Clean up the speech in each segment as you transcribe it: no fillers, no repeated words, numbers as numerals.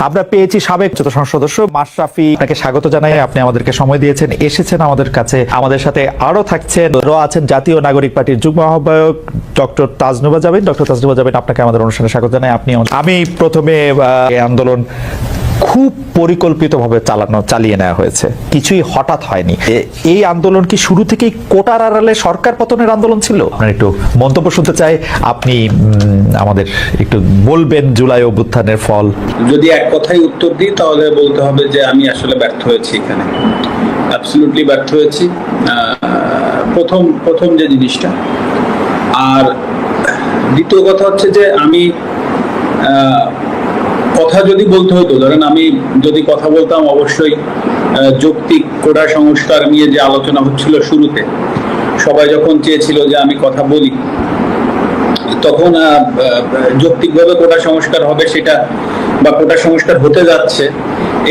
আমরা পেয়েছি সাবেক যত সংসদ সদস্য মাশরাফি, আপনাকে স্বাগত জানাই। আপনি আমাদেরকে সময় দিয়েছেন, এসেছেন আমাদের কাছে। আমাদের সাথে আরো থাকছেন, আছেন জাতীয় নাগরিক পার্টির যুগ্ম আহ্বায়ক ডক্টর তাজনুবা জাবিন। ডক্টর তাজনুবা জাবিন, আপনাকে আমাদের অনুষ্ঠানে স্বাগত জানাই। আমি প্রথমে আন্দোলন খুব পরিকল্পিতভাবে চালিয়ে নেওয়া হয়েছে, কিছুই হঠাৎ হয়নি। এই আন্দোলন কি শুরু থেকেই কোটার আড়ালে সরকার পতনের আন্দোলন ছিল? একটু মন্তব্য শুনতে চাই, আপনি আমাদের একটু বলবেন জুলাই অভ্যুত্থানের ফল। যদি এক কথায় উত্তর দিই তাহলে বলতে হবে যে আমি আসলে ব্যর্থ হয়েছি, এখানে অ্যাবসলিউটলি ব্যর্থ হয়েছি। প্রথম যে জিনিসটা, আর দ্বিতীয় কথা হচ্ছে যে আমি কথা যদি বলতে হতো, ধরেন আমি যদি কথা বলতাম, অবশ্যই যৌক্তিক কোটা সংস্কার নিয়ে যে আলোচনা হচ্ছিল শুরুতে, সবাই যখন চেয়েছিল যে আমি কথা বলি, তখন যৌক্তিকভাবে কোটা সংস্কার হবে সেটা, বা কোটা সংস্কার হতে যাচ্ছে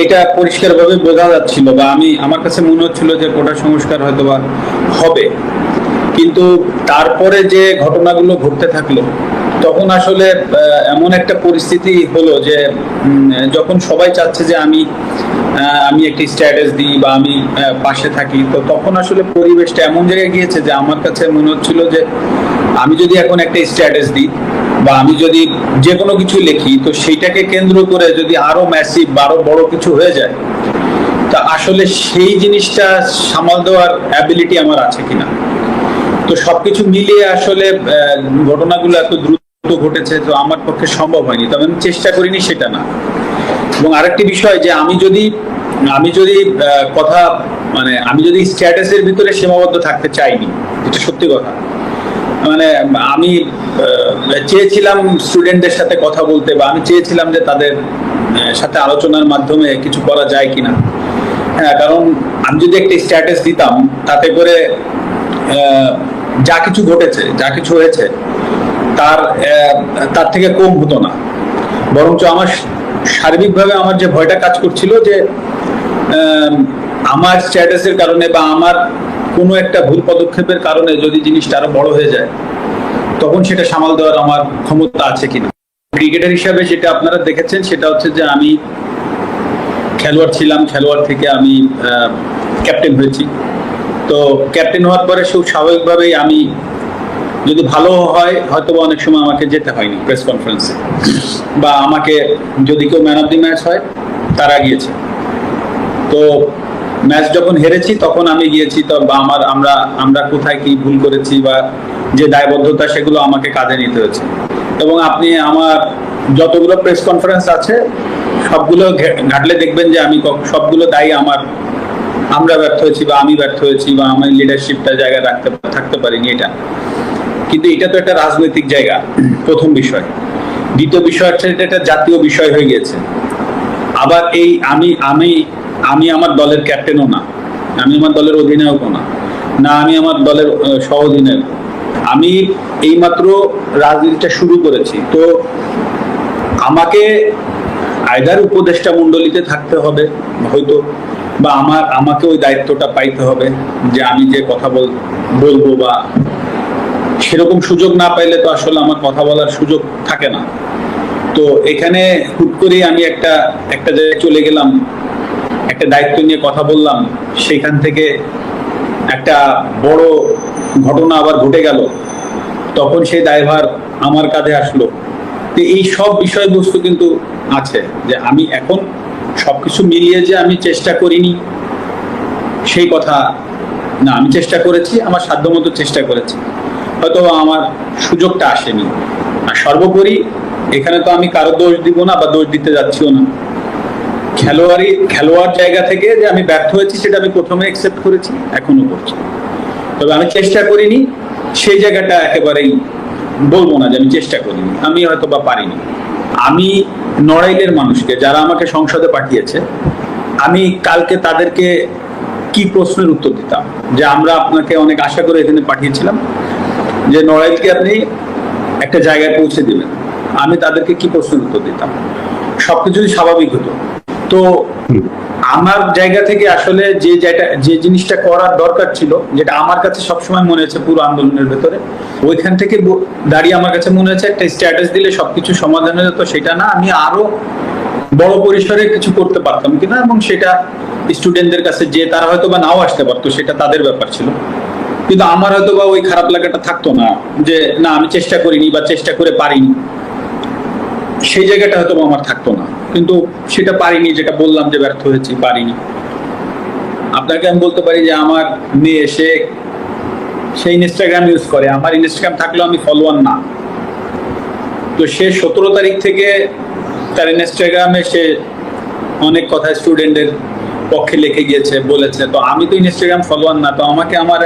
এটা পরিষ্কারভাবে বোঝা যাচ্ছিল, বা আমার কাছে মনে হচ্ছিল যে কোটা সংস্কার হয়তো বা হবে। কিন্তু তারপরে যে ঘটনাগুলো ঘটতে থাকলো, তখন আসলে এমন একটা পরিস্থিতি হলো যে যখন সবাই চাচ্ছে যে আমি একটি স্ট্যাটাস দিই বা আমি পাশে থাকি, তো তখন আসলে পরিবেশটা এমন জায়গায় গিয়েছে যে আমার কাছে মনে হচ্ছিল যে আমি যদি এখন একটা স্ট্যাটাস দিই বা আমি যদি যে কোনো কিছু লিখি, তো সেইটাকে কেন্দ্র করে যদি আরো ম্যাসিভ আরো বড় কিছু হয়ে যায়, তা আসলে সেই জিনিসটা সামাল দেওয়ার অ্যাবিলিটি আমার আছে কিনা। তো সবকিছু মিলিয়ে আসলে ঘটনাগুলো এত দ্রুত ঘটেছে, তো আমার পক্ষে সম্ভব হয়নি, তবে আমি চেষ্টা করিনি সেটা না। এবং আরেকটি বিষয় যে আমি যদি কথা আমি যদি স্ট্যাটাসের ভিতরে সীমাবদ্ধ থাকতে চাইনি, এটা সত্যি কথা। আমি চেয়েছিলাম স্টুডেন্টদের সাথে কথা বলতে, বা আমি চেয়েছিলাম যে তাদের সাথে আলোচনার মাধ্যমে কিছু করা যায় কিনা। হ্যাঁ, কারণ আমি যদি একটা স্ট্যাটাস দিতাম, তাতে করে যা কিছু ঘটেছে, যা কিছু হয়েছে, তার থেকে কম হতো না। বরঞ্চ আমার সার্বিকভাবে আমার যে ভয়টা কাজ করছিল যে আমার স্ট্যাটাসের কারণে বা আমার কোনো একটা ভুল পদক্ষেপের কারণে যদি জিনিসটা আরো বড় হয়ে যায়, তখন সেটা সামাল দেওয়ার আমার ক্ষমতা আছে কিনা। ক্রিকেটার হিসাবে যেটা আপনারা দেখেছেন সেটা হচ্ছে যে আমি খেলোয়াড় ছিলাম, খেলোয়াড় থেকে আমি ক্যাপ্টেন হয়েছি। তো ক্যাপ্টেন হওয়ার পরে খুব স্বাভাবিকভাবেই আমি, যদি ভালো হয় হয়তো অনেক সময় আমাকে যেতে হয়নি প্রেস কনফারেন্সে, বা আমাকে যদি কেউ ম্যান অফ দি ম্যাচ হয় তারা গিয়েছে। তো ম্যাচ যখন হেরেছি তখন আমি গিয়েছি, তো বা আমরা কোথায় কি ভুল করেছি বা যে দায়বদ্ধতা, সেগুলো আমাকে কাজে নিতে হয়েছে। এবং আপনি আমার যতগুলো প্রেস কনফারেন্স আছে সবগুলো ঘাটলে দেখবেন যে আমি সবগুলো দায়ী আমরা ব্যর্থ হয়েছি, বা আমি ব্যর্থ হয়েছি, বা আমার লিডারশিপটা জায়গায় থাকতে পারিনি। এটা কিন্তু এটা তো একটা রাজনৈতিক জায়গা, প্রথম বিষয়। দ্বিতীয় বিষয় হচ্ছে এটা একটা জাতীয় বিষয় হয়ে গেছে। আবার এই আমি আমার দলের ক্যাপ্টেনও না, আমি আমার দলের অধিনায়কও না, আমি আমার দলের সহ অধিনায়ক। আমি এইমাত্র রাজনীতিটা শুরু করেছি। তো আমাকে আইদার উপদেষ্টা মণ্ডলীতে থাকতে হবে হয়তো, বা আমাকে ওই দায়িত্বটা পাইতে হবে যে আমি যে কথা বলবো, বা সেরকম সুযোগ না পাইলে তো আসলে আমার কথা বলার সুযোগ থাকে না। তো এখানে হুট করে আমি একটা জায়গায় চলে গেলাম, একটা দায়িত্ব নিয়ে কথা বললাম, সেখান থেকে একটা বড় ঘটনা আবার ঘটে গেল, তখন সেই দায়ভার আমার কাঁধে আসলো। তো এই সব বিষয়বস্তু কিন্তু আছে যে আমি এখন সবকিছু মিলিয়ে যে আমি চেষ্টা করিনি সেই কথা না, আমি চেষ্টা করেছি, আমার সাধ্যমতো চেষ্টা করেছি, হয়তো আমার সুযোগটা আসেনি। আর সর্বোপরি এখানে তো আমি কারো দোষ দিব না বা দোষ দিতে যাচ্ছিও না। খেলোয়াড় জায়গা থেকে যে আমি ব্যর্থ হয়েছি সেটা আমি প্রথমে অ্যাকসেপ্ট করেছি, এখনো করছি। তবে আমি চেষ্টা করিনি সেই জায়গাটা একেবারেই বলবো না যে আমি চেষ্টা করিনি, আমি হয়তো বা পারিনি। আমি নড়াইলের মানুষকে, যারা আমাকে সংসদে পাঠিয়েছে, আমি কালকে তাদেরকে কি প্রশ্নের উত্তর দিতাম যে আমরা আপনাকে অনেক আশা করে এখানে পাঠিয়েছিলাম যে নড়াইলকে আপনি একটা জায়গায় পৌঁছে দিবেন, আমি তাদেরকে কি প্রশ্নের উত্তর দিতাম? সবকিছু স্বাভাবিক হতো। তো আমার জায়গা থেকে আসলে যে জিনিসটা করার দরকার ছিল, যেটা আমার কাছে সবসময় মনে হয়েছে পুরো আন্দোলনের ভেতরে, ওইখান থেকে দাঁড়িয়ে আমার কাছে মনে হয়েছে একটা স্ট্যাটাস দিলে সবকিছু সমাধান হয়ে যেত, সেটা না, আমি আরো বড় পরিসরে কিছু করতে পারতাম কিনা, এবং সেটা স্টুডেন্টদের কাছে যে তারা হয়তো বা নাও আসতে পারতো, সেটা তাদের ব্যাপার ছিল। কিন্তু আমার হয়তো বা ওই খারাপ লাগাটা থাকতো না যে না আমি চেষ্টা করিনি বা চেষ্টা করে পারিনি, সেই জায়গাটা হয়তো আমার থাকতো না। কিন্তু সেটা পারিনি, যেটা বললাম যে ব্যর্থ হয়েছি, পারিনি। আপনাকে আমি বলতে পারি যে আমার মেয়ে সে ইনস্টাগ্রাম ইউজ করে, আমার ইনস্টাগ্রাম থাকলেও আমি ফলোয়ার না। তো সে 17 তারিখ থেকে তার ইনস্টাগ্রামে সে অনেক কথা স্টুডেন্টের পক্ষে লিখে গিয়েছে, বলেছে। তো আমি তো ইনস্টাগ্রাম ফলোয়ার না, তো আমাকে আমার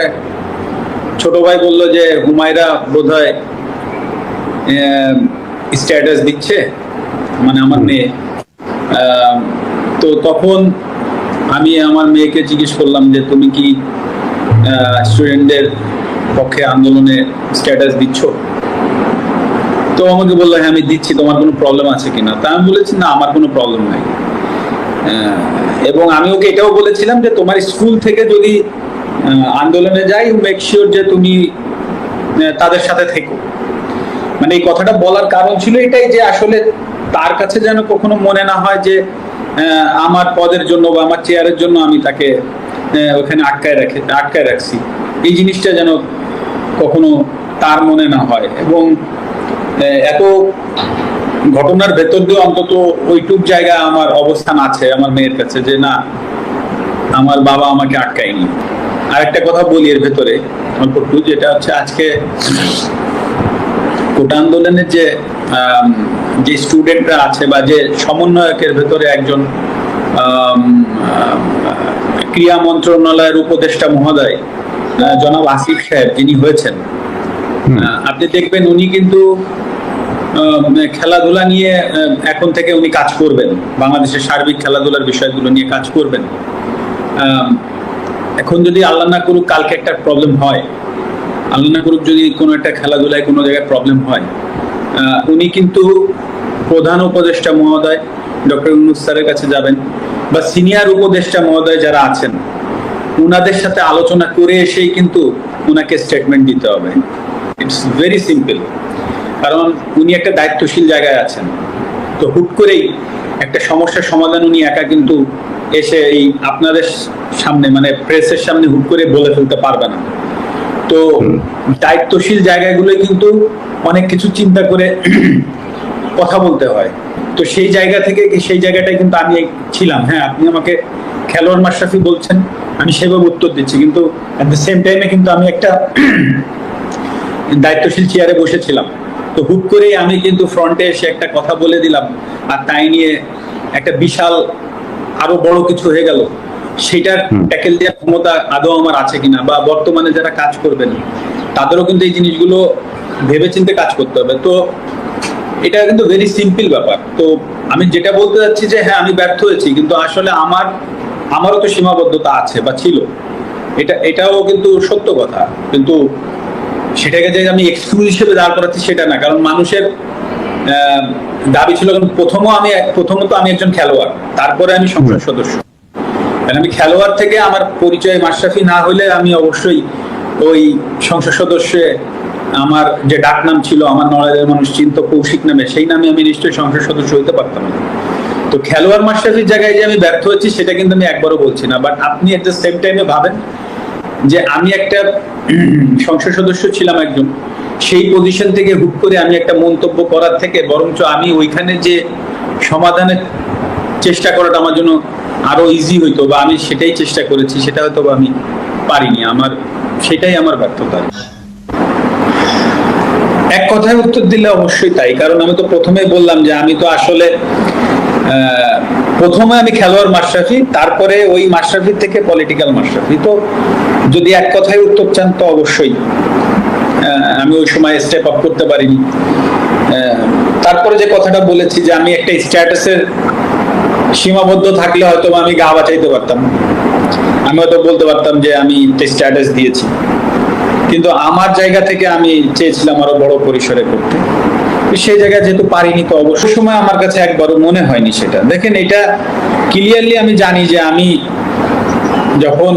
ছোট ভাই বললো যে হুমায়রা বোধহয় স্ট্যাটাস দিচ্ছে, মানে আমার মেয়ে। তো তখন আমি আমার মেয়েকে জিজ্ঞেস করলাম যে তুমি কি স্টুডেন্টদের পক্ষে আন্দোলনে স্ট্যাটাস দিচ্ছ? তো আমাকে বললো হ্যাঁ আমি দিচ্ছি, তোমার কোনো প্রবলেম আছে কিনা? তা আমি বলেছি না, আমার কোনো প্রবলেম নাই। এবং আমি ওকে এটাও বলেছিলাম যে তোমার স্কুল থেকে যদি আন্দোলনে যাই, মেক শিওর যে তুমি তাদের সাথে থেকো। মানে এই কথাটা বলার কারণ ছিল এটাই যে আসলে তার কাছে যেন কখনো মনে না হয় যে আমার পদের জন্য বা আমার চেয়ারের জন্য আমি তাকে ওখানে আটকায় রাখছি। এই জিনিসটা যেন কখনো তার মনে না হয়। এবং এত ঘটনার ভেতর দিয়ে অন্তত ওইটুক জায়গায় আমার অবস্থান আছে আমার মেয়ের কাছে যে না, আমার বাবা আমাকে আটকায়নি। আর একটা কথা বলি এর ভেতরে অল্প একটু, যেটা হচ্ছে আজকে কোটা আন্দোলনের যে স্টুডেন্টরা আছে বা যে সমন্বয়কের ভেতরে একজন ক্রীড়া মন্ত্রণালয়ের উপদেষ্টা মহোদয় জনাব আসিফ সাহেব যিনি হয়েছেন, আপনি দেখবেন উনি কিন্তু খেলাধুলা নিয়ে এখন থেকে উনি কাজ করবেন, বাংলাদেশের সার্বিক খেলাধুলার বিষয়গুলো নিয়ে কাজ করবেন। এখন যদি আল্লাহ না করুক কালকে একটা প্রবলেম হয়, আল্লাহ না করুক যদি কোনো একটা খেলাধুলায় কোনো জায়গায় প্রবলেম হয়, উনি কিন্তু প্রধান উপদেষ্টা মহোদয় ডক্টর ইউনূস স্যারের কাছে যাবেন, বা সিনিয়র উপদেষ্টা মহোদয় যারা আছেন উনাদের সাথে আলোচনা করে এসেই কিন্তু উনাকে স্টেটমেন্ট দিতে হবে। It's very simple. কারণ উনি একটা দায়িত্বশীল জায়গায় আছেন। তো হুট করেই একটা সমস্যার সমাধান উনি একা কিন্তু এসে এই আপনাদের সামনে, মানে প্রেসের সামনে হুট করে বলে ফেলতে পারবে না। তো দায়িত্বশীল জায়গাগুলো কিন্তু অনেক কিছু চিন্তা করে কথা বলতে হয়। তো সেই জায়গা থেকে সেই জায়গাটাই কিন্তু আমি ছিলাম। হ্যাঁ, আপনি আমাকে খেলোয়াড় মাশরাফি বলছেন, আমি সেভাবে উত্তর দিচ্ছি, কিন্তু অ্যাট দ্য সেম টাইমে কিন্তু আমি একটা দায়িত্বশীল চেয়ারে বসেছিলাম। তো হুট করেই আমি কিন্তু ফ্রন্টে এসে একটা কথা বলে দিলাম, আর তাই নিয়ে একটা বিশাল আরো বড় কিছু হয়ে গেল। সেটার ট্যাকেল দেওয়ার ক্ষমতা আদৌ আমার আছে কিনা, বা বর্তমানে যারা কাজ করবেন তাদেরও কিন্তু এই জিনিসগুলো ভেবেচিন্তে কাজ করতে হবে। তো এটা কিন্তু ভেরি সিম্পল ব্যাপার। তো আমি যেটা বলতে চাচ্ছি যে হ্যাঁ আমি ব্যর্থ হয়েছি, কিন্তু আসলে আমারও তো সীমাবদ্ধতা আছে বা ছিল, এটাও কিন্তু সত্য কথা। কিন্তু সেটাকে যে আমি এক্সকিউজ হিসেবে দাঁড় করাচ্ছি সেটা না, কারণ মানুষের দাবি ছিল। প্রথমত আমি একজন খেলোয়াড়, তারপরে আমি সংসদ সদস্য। আমি খেলোয়াড় থেকে আমার পরিচয় মাশরাফি না হলে আমি অবশ্যই ওই সংসদ সদস্যে আমার যে ডাক নাম ছিল, আমার নড়াইলের মানুষ চিন্ত কৌশিক নামে, সেই নামে আমি নিশ্চয়ই সংসদ সদস্য হইতে পারতাম না। তো খেলোয়াড় মাশরাফির জায়গায় যে আমি ব্যর্থ হয়েছি সেটা কিন্তু আমি একবারও বলছি না। বাট আপনি এট দ্য সেম টাইমে ভাবেন যে আমি একটা সংসদ সদস্য ছিলাম একজন, সেই পজিশন থেকে হুট করে আমি একটা মন্তব্য করার থেকে বরঞ্চ আমি ওইখানে যে সমাধানের চেষ্টা করাটা আমার জন্য আরো ইজি হইতো, বা আমি সেটাই চেষ্টা করেছি, সেটা হয়তো আমি পারিনি। সেটাই আমার ব্যর্থতা। এক কথায় উত্তর দিলে অবশ্যই তাই, কারণ আমি তো প্রথমেই বললাম যে আমি তো আসলে প্রথমে আমি খেলোয়াড় মাশরাফি, তারপরে ওই মাশরাফি থেকে পলিটিক্যাল মাশরাফি। তো যদি এক কথায় উত্তর চান তো অবশ্যই আমি ওই সময় স্টেপ আপ করতে পারিনি। তারপরে যে কথাটা বলেছি যে আমি একটা স্ট্যাটাসের সীমাবদ্ধ থাকলে হয়তো আমি গা বাঁচাইতে পারতাম, আমি হয়তো বলতে পারতাম যে আমি স্ট্যাটাস দিয়েছি, কিন্তু আমার জায়গা থেকে আমি চেয়েছিলাম আরো বড় পরিসরে করতে। সেই জায়গায় যেহেতু পারিনি, তো অবশ্যই সময় আমার কাছে একবারও মনে হয়নি সেটা। দেখেন, এটা ক্লিয়ারলি আমি জানি যে আমি যখন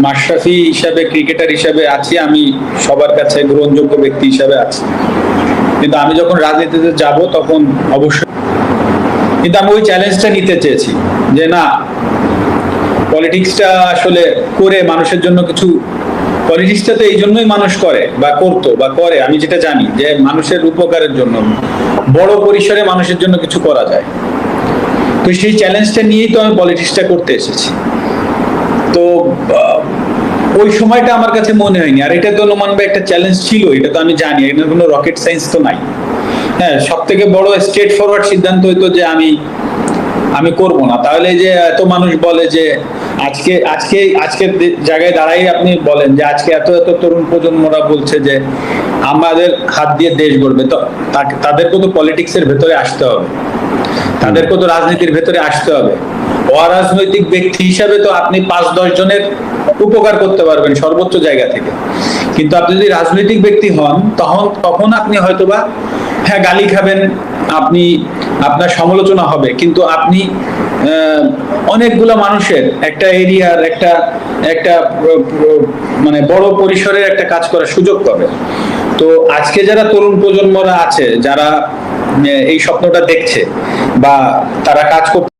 মাশরাফি হিসাবে, ক্রিকেটার হিসাবে আছি, আমি সবার কাছে গ্রহণযোগ্য ব্যক্তি হিসাবে আছি, কিন্তু আমি যখন রাজনীতিতে যাব তখন অবশ্যই কিন্তু আমি ওই চ্যালেঞ্জটা নিতে চেয়েছি যে না, পলিটিক্সটা আসলে করে মানুষের জন্য কিছু, পলিটিক্সটা তো এই জন্যই মানুষ করে বা করতো বা করে, আমি যেটা জানি যে মানুষের উপকারের জন্য, বড় পরিসরে মানুষের জন্য কিছু করা যায়। তো সেই চ্যালেঞ্জটা নিয়েই তো আমি পলিটিক্সটা করতে এসেছি। তো ওই সময়টা আমার কাছে মনে হয়নি, আর এটা তো নোমান ভাই একটা চ্যালেঞ্জ ছিল, এটা তো আমি জানি, এটার কোনো রকেট সায়েন্স তো নাই। হ্যাঁ, সব থেকে বড় স্ট্রেট ফরওয়ার্ড সিদ্ধান্ত হইতো যে আমি করব না। তাহলে যে এত মানুষ বলে যে আজকের জায়গায় দাঁড়াই আপনি বলেন যে আজকে এত এত তরুণ প্রজন্মরা বলছে যে আমাদের হাত দিয়ে দেশ গড়বে, তো তাদেরকে তো পলিটিক্সের ভেতরে আসতে হবে, তাদেরকে তো রাজনীতির ভেতরে আসতে হবে। অরাজনৈতিক ব্যক্তি হিসাবে তো আপনি 5-10 জনের উপকার করতে পারবেন সর্বোচ্চ জায়গা থেকে, কিন্তু আপনি যদি রাজনৈতিক ব্যক্তি হন তখন আপনি হয়তোবা হ্যাঁ গালি খাবেন, আপনার সমালোচনা হবে, কিন্তু আপনি অনেকগুলো মানুষের একটা এরিয়ার একটা মানে বড় পরিসরের একটা কাজ করার সুযোগ পাবে। তো আজকে যারা তরুণ প্রজন্মরা আছে, যারা এই স্বপ্নটা দেখছে বা তারা কাজ করতে